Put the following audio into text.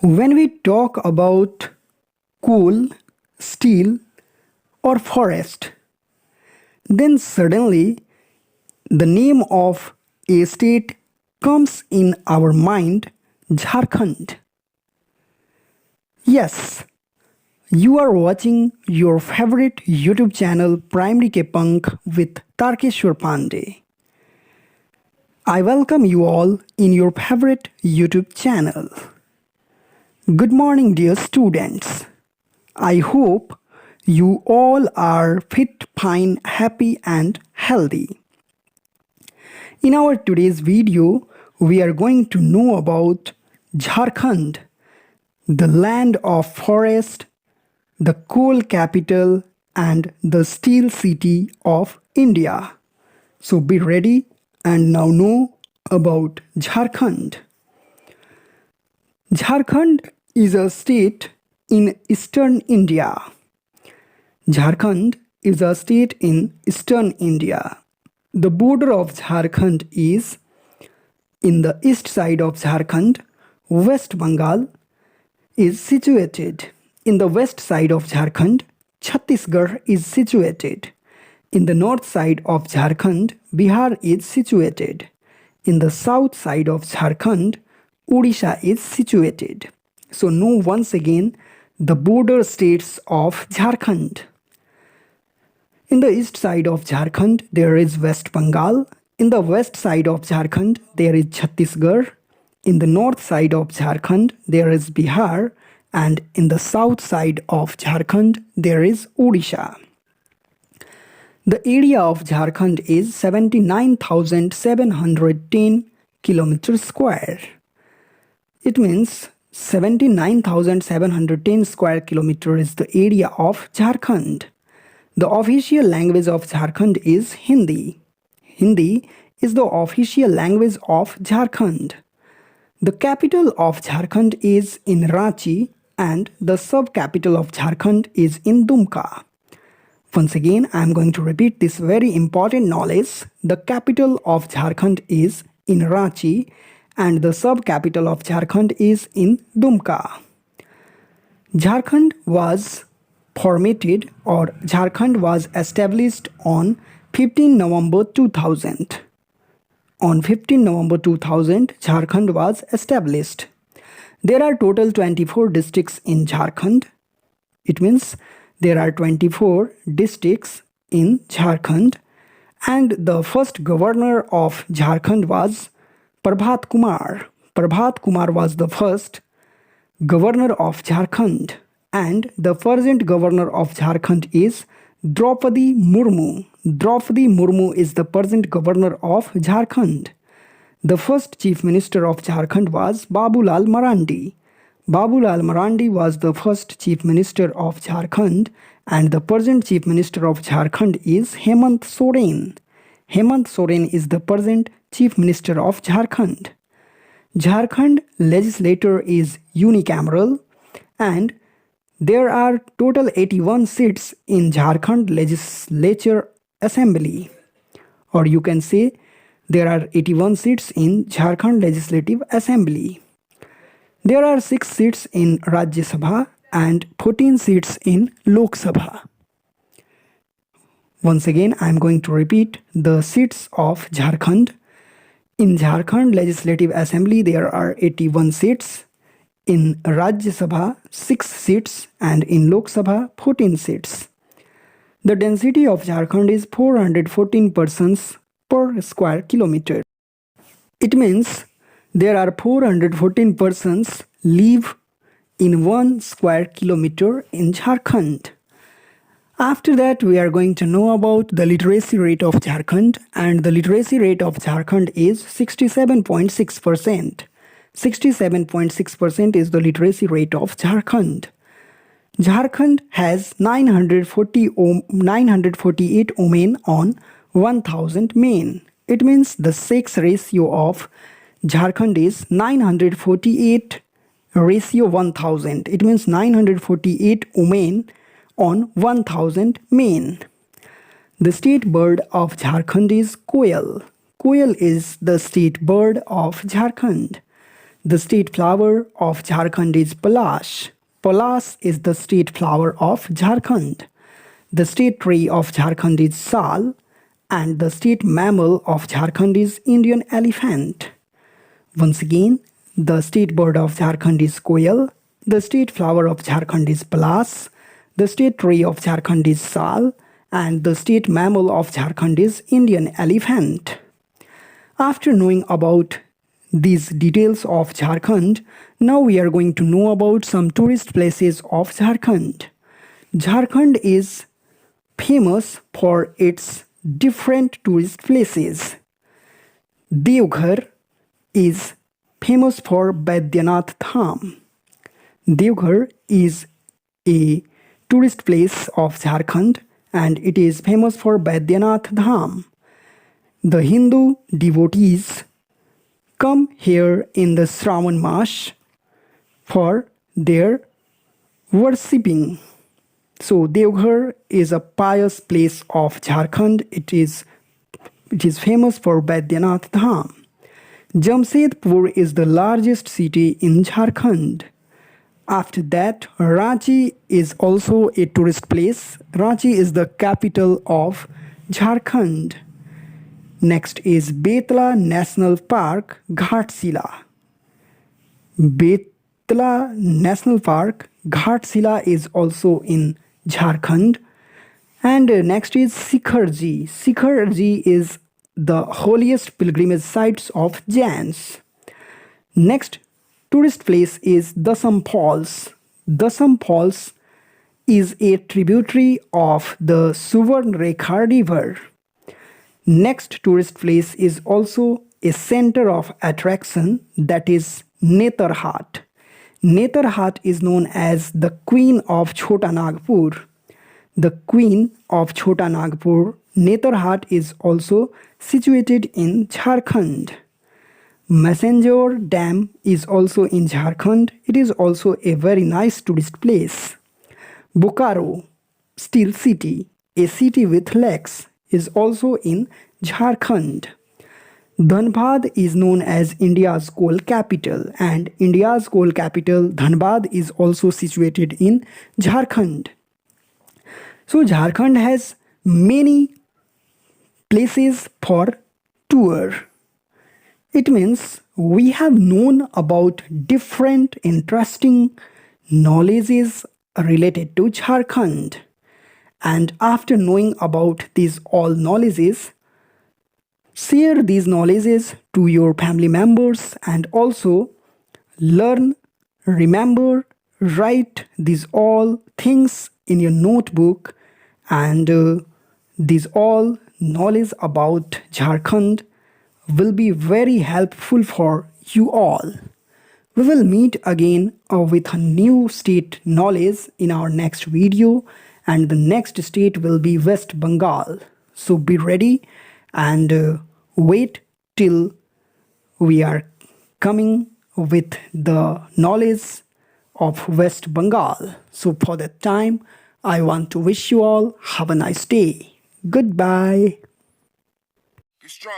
When we talk about coal, steel, or forest, then suddenly the name of a state comes in our mind, Jharkhand. Yes, you are watching your favorite YouTube channel Primary K Pankh with Tarkeshwar Pandey. I welcome you all in your favorite YouTube channel. Good morning, dear students. I hope you all are fit, fine, happy, and healthy. In our today's video, we are going to know about Jharkhand, the land of forest, the coal capital, and the steel city of India. So be ready and now know about Jharkhand. Jharkhand is a state in eastern India. Jharkhand is a state in eastern India. The border of Jharkhand is in the east side of Jharkhand. West Bengal is situated. In the west side of Jharkhand, Chhattisgarh is situated. In the north side of Jharkhand, Bihar is situated. In the south side of Jharkhand, Odisha is situated. So know once again the border states of Jharkhand. In the east side of Jharkhand, there is West Bengal. In the west side of Jharkhand, there is Chhattisgarh. In the north side of Jharkhand, there is Bihar. And in the south side of Jharkhand, there is Odisha. The area of Jharkhand is 79,710 kilometers square. It means 79,710 square kilometers is the area of Jharkhand. The official language of Jharkhand is Hindi. Hindi is the official language of Jharkhand. The capital of Jharkhand is in Ranchi and the sub-capital of Jharkhand is in Dumka. Once again, I am going to repeat this very important knowledge. The capital of Jharkhand is in Ranchi and the sub-capital of Jharkhand is in Dumka. Jharkhand was formatted or Jharkhand was established on 15 November 2000. On 15 November 2000, Jharkhand was established. There are total 24 districts in Jharkhand. It means there are 24 districts in Jharkhand and the first governor of Jharkhand was Prabhat Kumar. Prabhat Kumar was the first governor of Jharkhand and the present governor of Jharkhand is Draupadi Murmu. Draupadi Murmu is the present governor of Jharkhand. The first chief minister of Jharkhand was Babulal Marandi. Babulal Marandi was the first chief minister of Jharkhand and the present chief minister of Jharkhand is Hemant Soren. Hemant Soren is the present chief minister of Jharkhand. Jharkhand legislature is unicameral and there are total 81 seats in Jharkhand Legislature Assembly. Or you can say there are 81 seats in Jharkhand Legislative Assembly. There are 6 seats in Rajya Sabha and 14 seats in Lok Sabha. Once again, I am going to repeat the seats of Jharkhand. In Jharkhand Legislative Assembly, there are 81 seats. In Rajya Sabha, 6 seats and in Lok Sabha, 14 seats. The density of Jharkhand is 414 persons per square kilometer. It means there are 414 persons live in 1 square kilometer in Jharkhand. After that, we are going to know about the literacy rate of Jharkhand and the literacy rate of Jharkhand is 67.6%. 67.6% is the literacy rate of Jharkhand. Jharkhand has 948 women on 1000 men. It means the sex ratio of Jharkhand is 948 ratio 1000. It means 948 women on 1000 men. The state bird of Jharkhand is Koel. Koel is the state bird of Jharkhand. The state flower of Jharkhand is Palash. Palash is the state flower of Jharkhand. The state tree of Jharkhand is Sal, and the state mammal of Jharkhand is Indian elephant. Once again, the state bird of Jharkhand is Koyal. The state flower of Jharkhand is Palash. The state tree of Jharkhand is Sal, and the state mammal of Jharkhand is Indian elephant. After knowing about these details of Jharkhand, now we are going to know about some tourist places of Jharkhand. Jharkhand is famous for its different tourist places. Devghar is famous for Baidyanath Dham. Devghar is a tourist place of Jharkhand and it is famous for Baidyanath Dham. The Hindu devotees come here in the Shravan Mash for their worshipping. So Devghar is a pious place of Jharkhand. It is famous for Baidyanath Dham. Jamshedpur is the largest city in Jharkhand. After that, Ranchi is also a tourist place. Ranchi is the capital of Jharkhand. Next is Betla National Park, Ghatsila. Betla National Park, Ghatsila is also in Jharkhand. And next is Sikharji. Sikharji is the holiest pilgrimage sites of Jains. Next tourist place is Dasam Falls. Dasam Falls is a tributary of the Suvarnrekha River. Next tourist place is also a center of attraction, that is Netarhat. Netarhat is known as the Queen of Chota Nagpur. The Queen of Chota Nagpur, Netarhat, is also situated in Jharkhand. Messenger Dam is also in Jharkhand. It is also a very nice tourist place. Bokaro, Steel City, a city with lakes, is also in Jharkhand. Dhanbad is known as India's coal capital, and India's coal capital Dhanbad is also situated in Jharkhand. So Jharkhand has many places for tour. It means we have known about different interesting knowledges related to Jharkhand. And after knowing about these all knowledges, share these knowledges to your family members and also learn, remember, write these all things in your notebook, and these all knowledge about Jharkhand will be very helpful for you all. We will meet again with a new state knowledge in our next video, and the next state will be West Bengal. So be ready and wait till we are coming with the knowledge of West Bengal. So for that time, I want to wish you all have a nice day. Goodbye. Be strong.